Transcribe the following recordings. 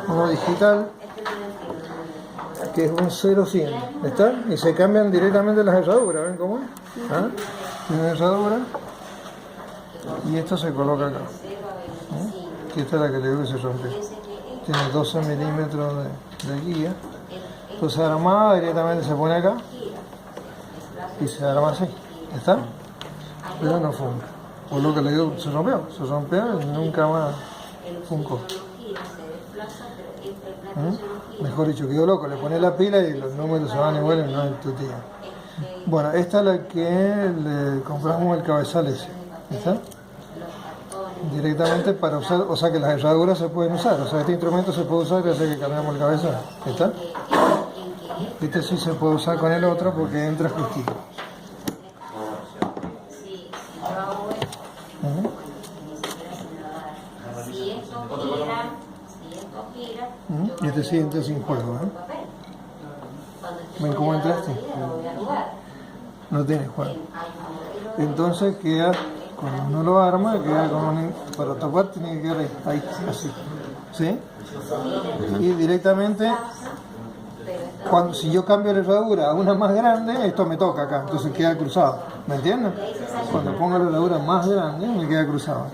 uno digital, que es un 0-100, ¿está? Y se cambian directamente las herraduras, ¿ven cómo es? ¿Ah? Tiene herradura y esto se coloca acá. Que esta es la que le digo que se rompe. Tiene 12 milímetros de guía. Entonces armada directamente se pone acá y se arma así, ¿está? Pero no funca. Por lo que le digo, se rompió y nunca más funcó. Mejor dicho, quedó loco, le pone la pila y los números se van igual y no es tu tía. Bueno, esta es la que le compramos el cabezal ese, ¿está? Directamente para usar, o sea que las herraduras se pueden usar, o sea este instrumento se puede usar desde que cambiamos el cabezal, ¿está? Este sí se puede usar con el otro porque entra justito. Y este sí entra sin juego, ¿eh? ¿Ven cómo entraste? No tiene juego. Entonces queda, cuando uno lo arma, queda con un, para topar tiene que quedar ahí, así. ¿Sí? Y directamente, si yo cambio la herradura a una más grande, esto me toca acá, entonces queda cruzado. ¿Me entienden? Cuando pongo la herradura más grande, me queda cruzado.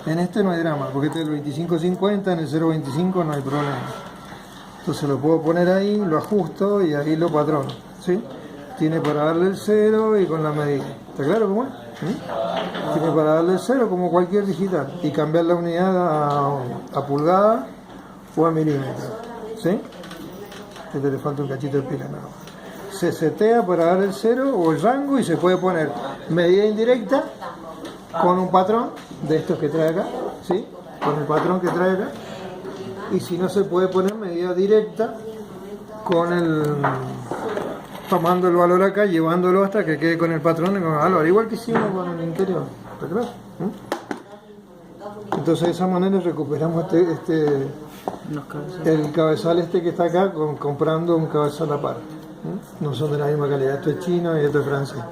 En este no hay drama, porque este es el 25-50, en el 0.25 no hay problema. Entonces lo puedo poner ahí, lo ajusto y ahí lo patrono, ¿sí? Tiene para darle el 0 y con la medida. ¿Está claro cómo es? ¿Sí? Tiene para darle el 0 como cualquier digital y cambiar la unidad a pulgada o a milímetro, ¿sí? Este le falta un cachito de pila, nada más. Se setea para dar el 0 o el rango y se puede poner medida indirecta con un patrón de estos que trae acá, ¿sí? Con el patrón que trae acá. Y si no, se puede poner medida directa con el, tomando el valor acá, llevándolo hasta que quede con el patrón y con el valor, igual que hicimos con el interior, ¿está claro? Entonces de esa manera recuperamos el cabezal este que está acá comprando un cabezal aparte. No son de la misma calidad, esto es chino y esto es francés,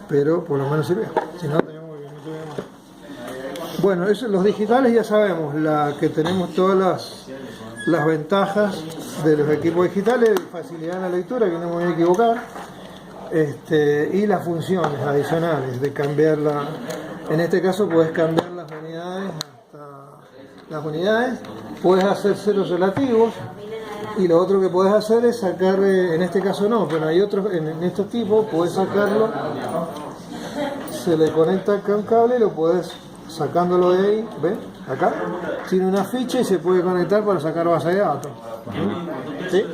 pero por lo menos sirve, si no tenemos que mucho más. Bueno, eso, los digitales ya sabemos, que tenemos todas las ventajas de los equipos digitales, facilidad en la lectura, que no me voy a equivocar, y las funciones adicionales de cambiarla. En este caso puedes cambiar las unidades, puedes hacer ceros relativos, y lo otro que puedes hacer es sacar, en este caso no, pero hay otros, en estos tipos puedes sacarlo, se le conecta acá un cable y lo puedes sacándolo de ahí, ¿ves? Acá tiene una ficha y se puede conectar para sacar base de datos. ¿Sí?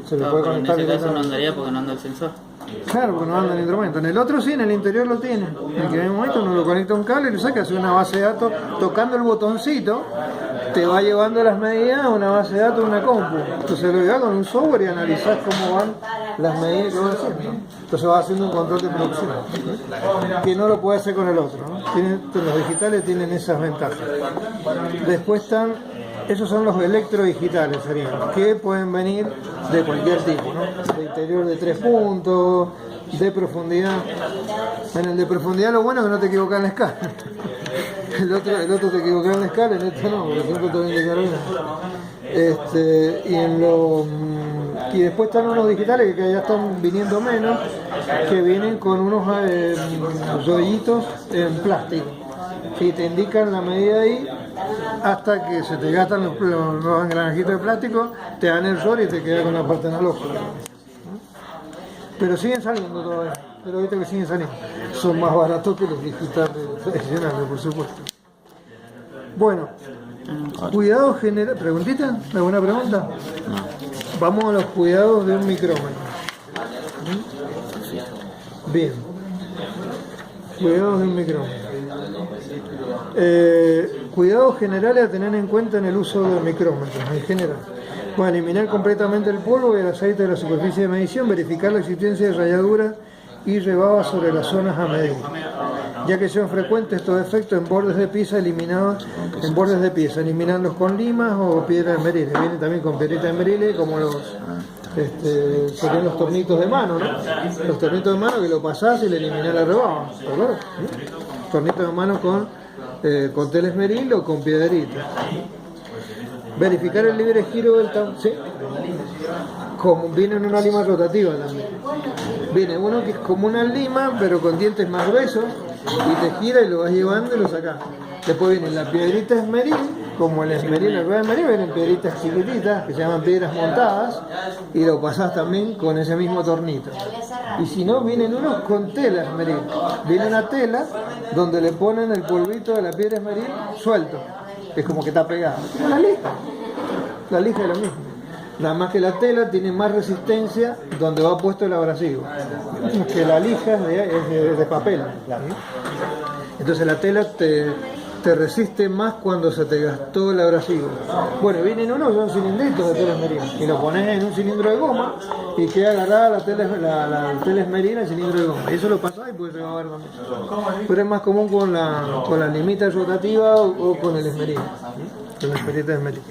Se le puede conectar. En este caso no andaría porque no anda el sensor. Claro, porque no anda el instrumento. En el otro sí, en el interior lo tiene. En que en un momento uno lo conecta a un cable y lo saca, hace una base de datos, tocando el botoncito, te va llevando las medidas a una base de datos de una compu. Entonces lo llevas con un software y analizás cómo van las medidas que van haciendo. Entonces vas haciendo un control de producción, que no lo puede hacer con el otro, ¿no? Los digitales tienen esas ventajas. Después están, esos son los electrodigitales, serían, que pueden venir de cualquier tipo, ¿no? De interior de 3 puntos, de profundidad. En el de profundidad lo bueno es que no te equivocas en la escala. El otro te equivocas en la escala, en este no, porque siempre te viene de carabina. Y después están unos digitales que ya están viniendo menos, que vienen con unos rollitos en plástico, que te indican la medida ahí, hasta que se te gastan los engranajitos de plástico, te dan el error y te quedas con la parte analógica. Pero siguen saliendo todavía, pero ahorita que siguen saliendo. Son más baratos que los digitales tradicionales, por supuesto. Bueno, cuidado general. ¿Preguntita? ¿Alguna pregunta? Vamos a los cuidados de un micrómetro. Bien. Cuidados de un micrómetro. Cuidados generales a tener en cuenta en el uso del micrómetro, en general. Bueno, eliminar completamente el polvo y el aceite de la superficie de medición, verificar la existencia de rayaduras y rebabas sobre las zonas a medir. Ya que son frecuentes estos defectos en bordes de pieza, eliminarlos con limas o piedra de merile. Vienen también con piedrita de merile, como serían los tornitos de mano, ¿no? Los tornitos de mano que lo pasás y le eliminás la rebaba, ¿verdad? Tornitos de mano con teles meril o con piedrita. Verificar el libre giro del tambor. ¿Sí? Como viene en una lima rotativa también. Viene uno que es como una lima, pero con dientes más gruesos, y te gira y lo vas llevando y lo sacas. Después viene la piedrita esmeril, como el esmeril, la rueda esmeril, vienen piedritas chiquititas que se llaman piedras montadas, y lo pasás también con ese mismo tornito. Y si no, vienen unos con tela esmeril. Viene una tela donde le ponen el polvito de la piedra esmeril suelto. Es como que está pegado. Como la lija. La lija es lo mismo. Nada más que la tela tiene más resistencia donde va puesto el abrasivo. Que la lija es de papel. Entonces la tela te resiste más cuando se te gastó el abrasivo. Bueno, vienen unos, son cilindritos de tela esmeril. Y lo pones en un cilindro de goma y queda agarrada la tela esmeril al cilindro de goma. Y eso lo pasás y puedes remover con eso. Pero es más común con la limita rotativa o con el esmeril. Con la perita de esmeril.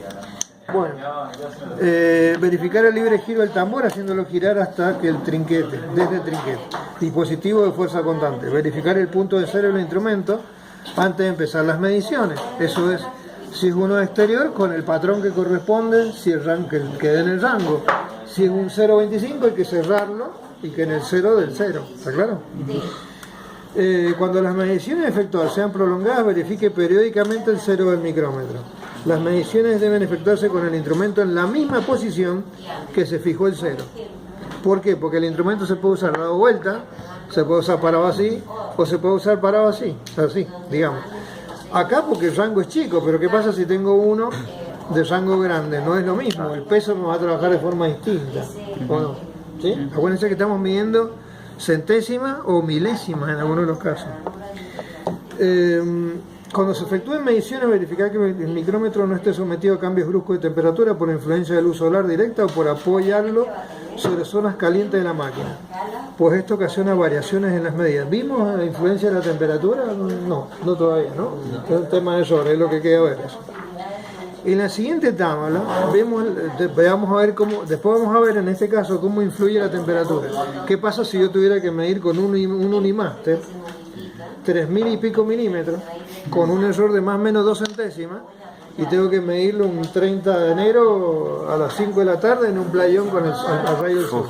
Bueno, verificar el libre giro del tambor haciéndolo girar hasta que el trinquete, desde el trinquete. Dispositivo de fuerza constante. Verificar el punto de cero del instrumento antes de empezar las mediciones. Eso es, si es uno exterior, con el patrón que corresponde, si el rango, que quede en el rango. Si es un 0.25 hay que cerrarlo y que en el 0 del 0. ¿Está claro? Cuando las mediciones efectuadas sean prolongadas, verifique periódicamente el 0 del micrómetro. Las mediciones deben efectuarse con el instrumento en la misma posición que se fijó el 0. ¿Por qué? Porque el instrumento se puede usar dado vuelta, se puede usar parado así, o se puede usar parado así, digamos. Acá porque el rango es chico, pero ¿qué pasa si tengo uno de rango grande? No es lo mismo, el peso me va a trabajar de forma distinta, ¿o no? ¿Sí? Acuérdense que estamos midiendo centésimas o milésimas en algunos de los casos. Cuando se efectúen mediciones, verificar que el micrómetro no esté sometido a cambios bruscos de temperatura por influencia de luz solar directa o por apoyarlo sobre zonas calientes de la máquina, pues esto ocasiona variaciones en las medidas. ¿Vimos la influencia de la temperatura? No todavía, ¿no? Es un tema de sobre, es lo que queda ver eso. En la siguiente tabla vamos a ver cómo, después vamos a ver en este caso cómo influye la temperatura. ¿Qué pasa si yo tuviera que medir con un Unimaster 3000 y pico milímetros con un error de más o menos 2 centésimas y tengo que medirlo un 30 de enero a las 5 de la tarde en un playón con el rayo del sol?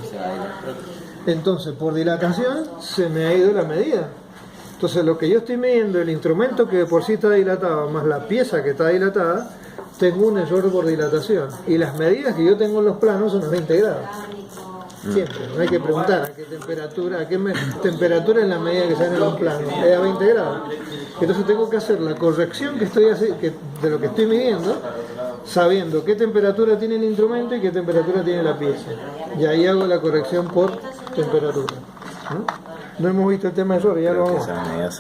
Entonces, por dilatación se me ha ido la medida. Entonces, lo que yo estoy midiendo, el instrumento que de por sí está dilatado más la pieza que está dilatada, tengo un error por dilatación. Y las medidas que yo tengo en los planos son a 20 grados. Siempre, no hay que preguntar a qué temperatura en la medida que sale en los planos, es a 20 grados. Entonces tengo que hacer la corrección de lo que estoy midiendo, sabiendo qué temperatura tiene el instrumento y qué temperatura tiene la pieza. Y ahí hago la corrección por temperatura. No hemos visto el tema de error, ya lo vamos a ver.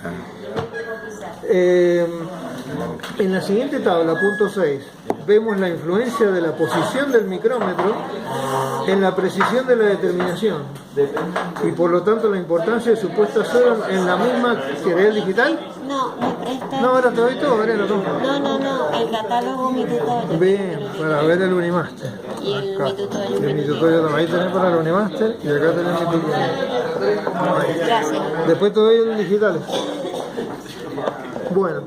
En la siguiente tabla, punto 6, vemos la influencia de la posición del micrómetro en la precisión de la determinación y por lo tanto la importancia de su puesta a cero en la misma que el digital. No, me presta. No, ahora te doy todo, ahora lo tomo. No, el catálogo, mi tutorial. Bien, para ver el Unimaster. Y mi tutorial. Y mi tutorial también. Ahí tenés para el Unimaster y acá tenés mi tutorial. Gracias. Después te doy el digital. Bueno,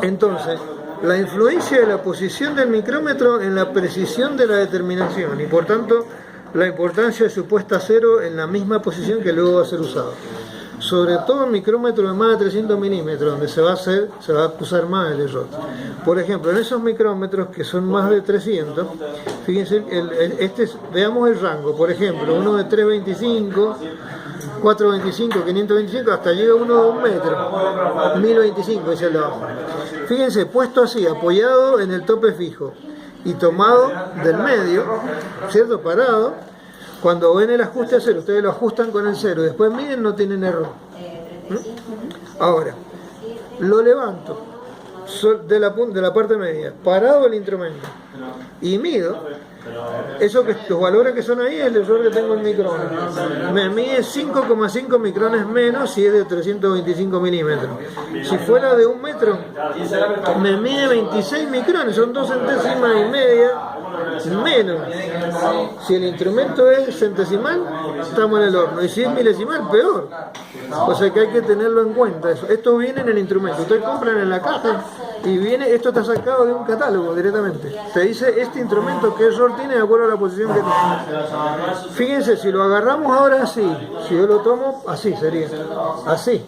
entonces, la influencia de la posición del micrómetro en la precisión de la determinación y por tanto la importancia de su puesta a cero en la misma posición que luego va a ser usado. Sobre todo en micrómetros de más de 300 milímetros, donde se va a usar más el error. Por ejemplo, en esos micrómetros que son más de 300, fíjense, veamos el rango. Por ejemplo, uno de 325, 425, 525, hasta llega uno de 1 metro, 1025 dice el de abajo. Fíjense, puesto así, apoyado en el tope fijo y tomado del medio, ¿cierto? Parado. Cuando ven el ajuste a cero, ustedes lo ajustan con el 0, después miden, no tienen error. Ahora, lo levanto de la parte media, parado el instrumento, y mido. Los valores que son ahí es el error que tengo en micrones. Me mide 5,5 micrones menos si es de 325 milímetros. Si fuera de 1 metro, me mide 26 micrones, son 2 centésimas y media menos. Si el instrumento es centesimal, estamos en el horno. Y si es milesimal, peor. O sea que hay que tenerlo en cuenta. Esto viene en el instrumento. Ustedes compran en la caja Y viene, esto está sacado de un catálogo directamente. Te dice este instrumento qué error tiene de acuerdo a la posición que tiene. Fíjense, si lo agarramos ahora así, si yo lo tomo así sería, así,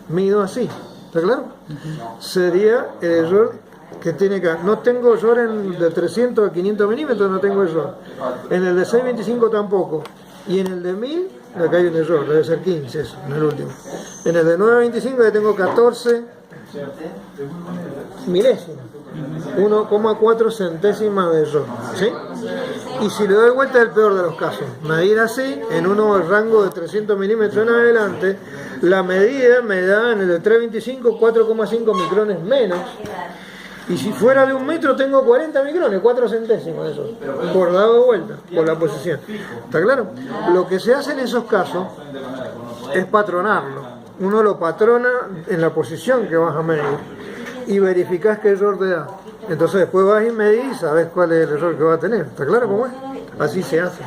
mido así, ¿está claro? Sería el error que tiene acá. No tengo error en el de 300 a 500 milímetros, no tengo error. En el de 625 tampoco. Y en el de 1000, acá hay un error, debe ser 15, eso, en el último. En el de 925 ya tengo 14 milésimas, 1,4 centésimas de error, ¿sí? Y si le doy vuelta es el peor de los casos. Medir así, en uno del rango de 300 milímetros en adelante, la medida me da en el de 325 4,5 micrones menos. Y si fuera de 1 metro tengo 40 micrones, 4 centésimos de eso, por dado vuelta, por la posición. ¿Está claro? Lo que se hace en esos casos es patronarlo. Uno lo patrona en la posición que vas a medir y verificás qué error te da. Entonces después vas y medís y sabes cuál es el error que va a tener. ¿Está claro cómo es? Así se hace.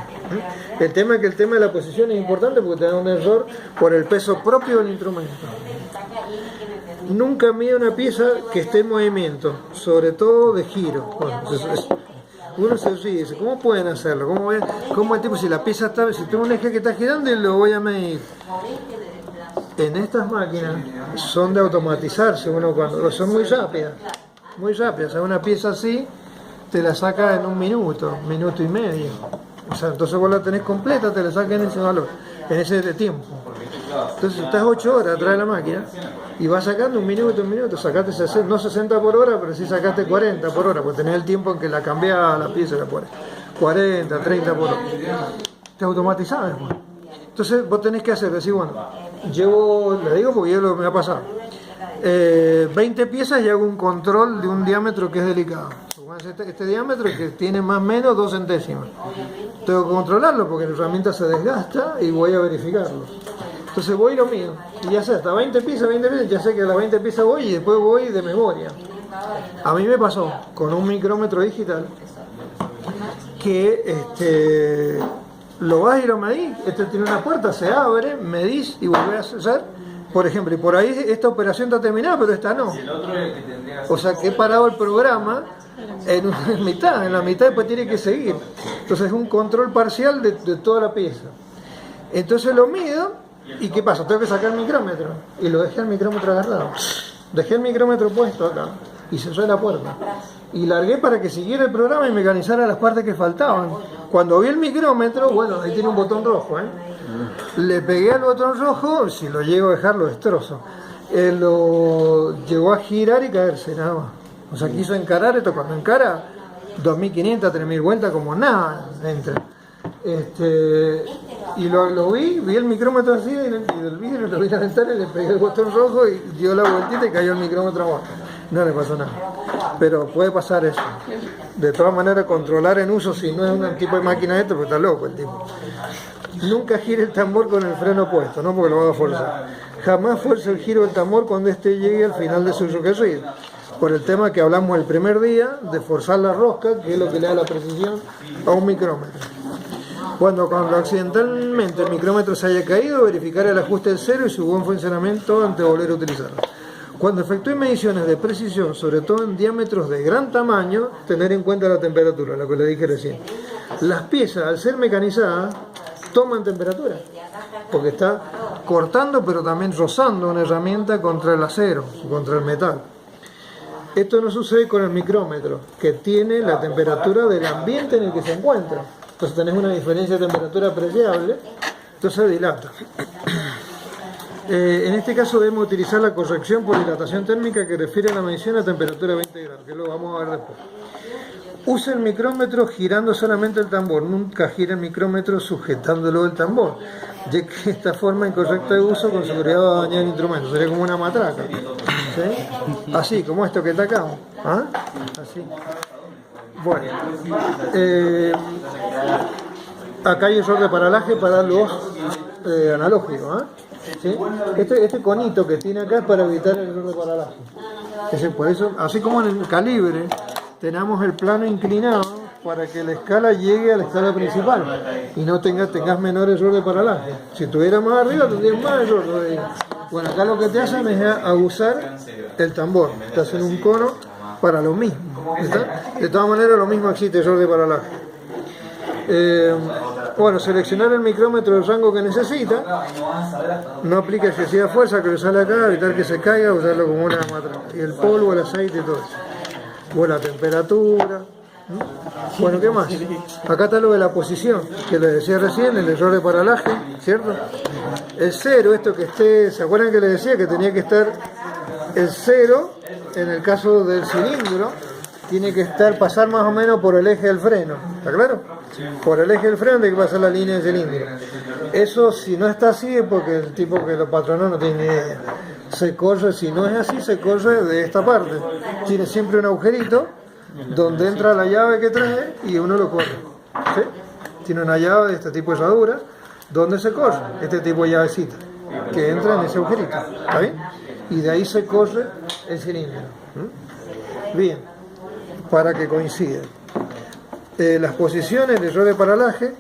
El tema es que el tema de la posición es importante porque te da un error por el peso propio del instrumento. Nunca mide una pieza que esté en movimiento, sobre todo de giro. Bueno, uno se ríe y dice, ¿cómo pueden hacerlo? ¿Cómo el tipo, si la pieza está, si tengo un eje que está girando y lo voy a medir? En estas máquinas son de automatizarse, son muy rápidas. O sea, una pieza así te la saca en 1 minuto, 1 minuto y medio. O sea, entonces vos la tenés completa, te la saca en ese valor, en ese tiempo. Entonces estás 8 horas atrás de la máquina y vas sacando 1 minuto, sacaste 60, no 60 por hora, pero sí sacaste 40 por hora, porque tenés el tiempo en que la cambiás la pieza, la pones 40, 30 por hora. Te automatizás después. Entonces vos tenés que hacer, decir, bueno, le digo porque me ha pasado, 20 piezas y hago un control de un diámetro que es delicado. Este diámetro que tiene más o menos 2 centésimas. Tengo que controlarlo porque la herramienta se desgasta y voy a verificarlo. Entonces voy y lo mido. Y ya sé, hasta 20 piezas, ya sé que a las 20 piezas voy y después voy de memoria. A mí me pasó con un micrómetro digital que lo vas y lo medís, tiene una puerta, se abre, medís y volvés a hacer, por ejemplo, y por ahí esta operación está terminada, pero esta no. O sea que he parado el programa en la mitad después tiene que seguir. Entonces es un control parcial de toda la pieza. Entonces lo mido, ¿y qué pasa? Tengo que sacar el micrómetro, y lo dejé el micrómetro agarrado. Dejé el micrómetro puesto acá, y cerré la puerta. Y largué para que siguiera el programa y mecanizara las partes que faltaban. Cuando vi el micrómetro, bueno, ahí tiene un botón rojo, le pegué al botón rojo, si lo llego a dejar lo destrozo. Lo llegó a girar y caerse, nada más. O sea, quiso encarar esto, cuando encara 2.500, 3.000 vueltas como nada entra. Y lo vi el micrómetro así, y del vidrio lo vi a la ventana y le pegué el botón rojo y dio la vueltita y cayó el micrómetro abajo. No le pasó nada. Pero puede pasar eso. De todas maneras, controlar en uso, si no es un tipo de máquina esto, pues está loco el tipo. Nunca gire el tambor con el freno puesto, no porque lo va a forzar. Jamás fuerce el giro del tambor cuando éste llegue al final de su recorrido. Por el tema que hablamos el primer día, de forzar la rosca, que es lo que le da la precisión a un micrómetro. Cuando accidentalmente el micrómetro se haya caído, verificar el ajuste del cero y su buen funcionamiento antes de volver a utilizarlo. Cuando efectúe mediciones de precisión, sobre todo en diámetros de gran tamaño, tener en cuenta la temperatura, lo que le dije recién. Las piezas, al ser mecanizadas, toman temperatura, porque está cortando pero también rozando una herramienta contra el acero, contra el metal. Esto no sucede con el micrómetro, que tiene la temperatura del ambiente en el que se encuentra. Entonces tenés una diferencia de temperatura apreciable, entonces dilata. En este caso debemos utilizar la corrección por dilatación térmica que refiere a la medición a temperatura de 20 grados, que lo vamos a ver después. Usa el micrómetro girando solamente el tambor, nunca gira el micrómetro sujetándolo del tambor, ya que esta forma incorrecta de uso con seguridad va a dañar el instrumento, sería como una matraca, ¿sí? Así, como esto que está acá, ¿ah? Así. Bueno, acá hay error de paralaje para los analógicos, ¿ah? ¿Sí? Este conito que tiene acá es para evitar el error de paralaje. Por eso, así como en el calibre, tenemos el plano inclinado para que la escala llegue a la escala principal y no tengas menor error de paralaje. Si estuviera más arriba tendrías más error. Bueno, acá lo que te hacen es abusar el tambor. Te hacen un cono para lo mismo. ¿Está? De todas maneras, lo mismo existe error de paralaje. Bueno, seleccionar el micrómetro del rango que necesita. No aplica excesiva fuerza, que le sale acá, evitar que se caiga, usarlo como una matraca. Y el polvo, el aceite y todo eso. Bueno, la temperatura. Bueno, ¿qué más? Acá está lo de la posición, que les decía recién, el error de paralaje, ¿cierto? El cero, esto que esté, ¿se acuerdan que les decía que tenía que estar el cero, en el caso del cilindro, tiene que estar, pasar más o menos por el eje del freno, ¿está claro? Por el eje del freno tiene que pasar la línea del cilindro. Eso, si no está así, es porque el tipo que lo patronó no tiene ni idea. Se corre, si no es así, se corre de esta parte. Tiene siempre un agujerito donde entra la llave que trae y uno lo corre. ¿Sí? Tiene una llave de este tipo de herradura donde se corre, este tipo de llavecita que entra en ese agujerito. ¿Está bien? Y de ahí se corre el cilindro. Bien, para que coincida. Las posiciones, el error de paralaje.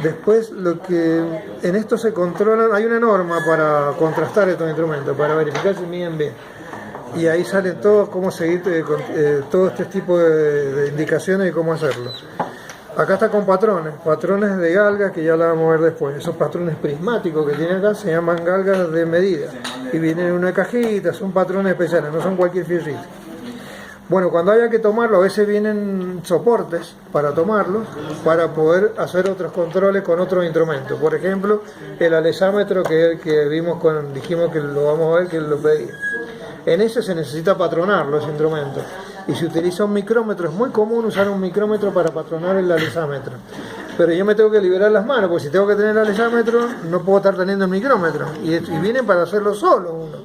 Después lo que en esto se controlan, hay una norma para contrastar estos instrumentos, para verificar si miden bien. Y ahí salen todos cómo seguir todo este tipo de indicaciones de cómo hacerlo. Acá está con patrones de galgas que ya la vamos a ver después. Esos patrones prismáticos que tiene acá se llaman galgas de medida y vienen en una cajita, son patrones especiales, no son cualquier fierrito. Bueno, cuando haya que tomarlo, a veces vienen soportes para tomarlos, para poder hacer otros controles con otros instrumentos. Por ejemplo, el alesámetro que vimos dijimos que lo vamos a ver, que lo pedí. En ese se necesita patronar los instrumentos. Y se utiliza un micrómetro, es muy común usar un micrómetro para patronar el alesámetro. Pero yo me tengo que liberar las manos, porque si tengo que tener el alesámetro, no puedo estar teniendo el micrómetro. Y vienen para hacerlo solo uno.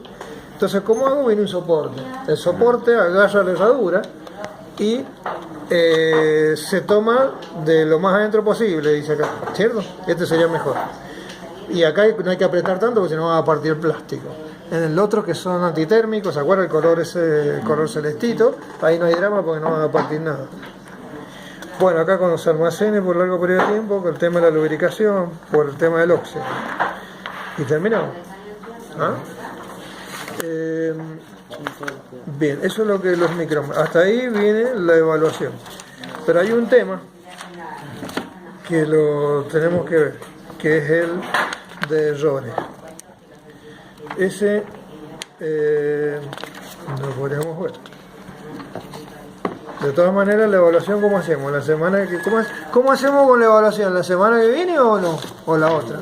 Entonces, ¿cómo hago? Viene un soporte. El soporte agarra la herradura y se toma de lo más adentro posible, dice acá, ¿cierto? Este sería mejor. Y acá no hay que apretar tanto porque si no va a partir el plástico. En el otro, que son antitérmicos, ¿se acuerdan el color ese, el color celestito? Ahí no hay drama porque no va a partir nada. Bueno, acá cuando se almacene por largo periodo de tiempo, con el tema de la lubricación, por el tema del óxido. Y terminamos. ¿Ah? Bien, eso es lo que los micrómetros. Hasta ahí viene la evaluación. Pero hay un tema que lo tenemos que ver, que es el de errores. Ese lo podríamos ver. De todas maneras, la evaluación, ¿cómo hacemos? La semana que, ¿cómo hacemos con la evaluación? ¿La semana que viene o no? ¿O la otra?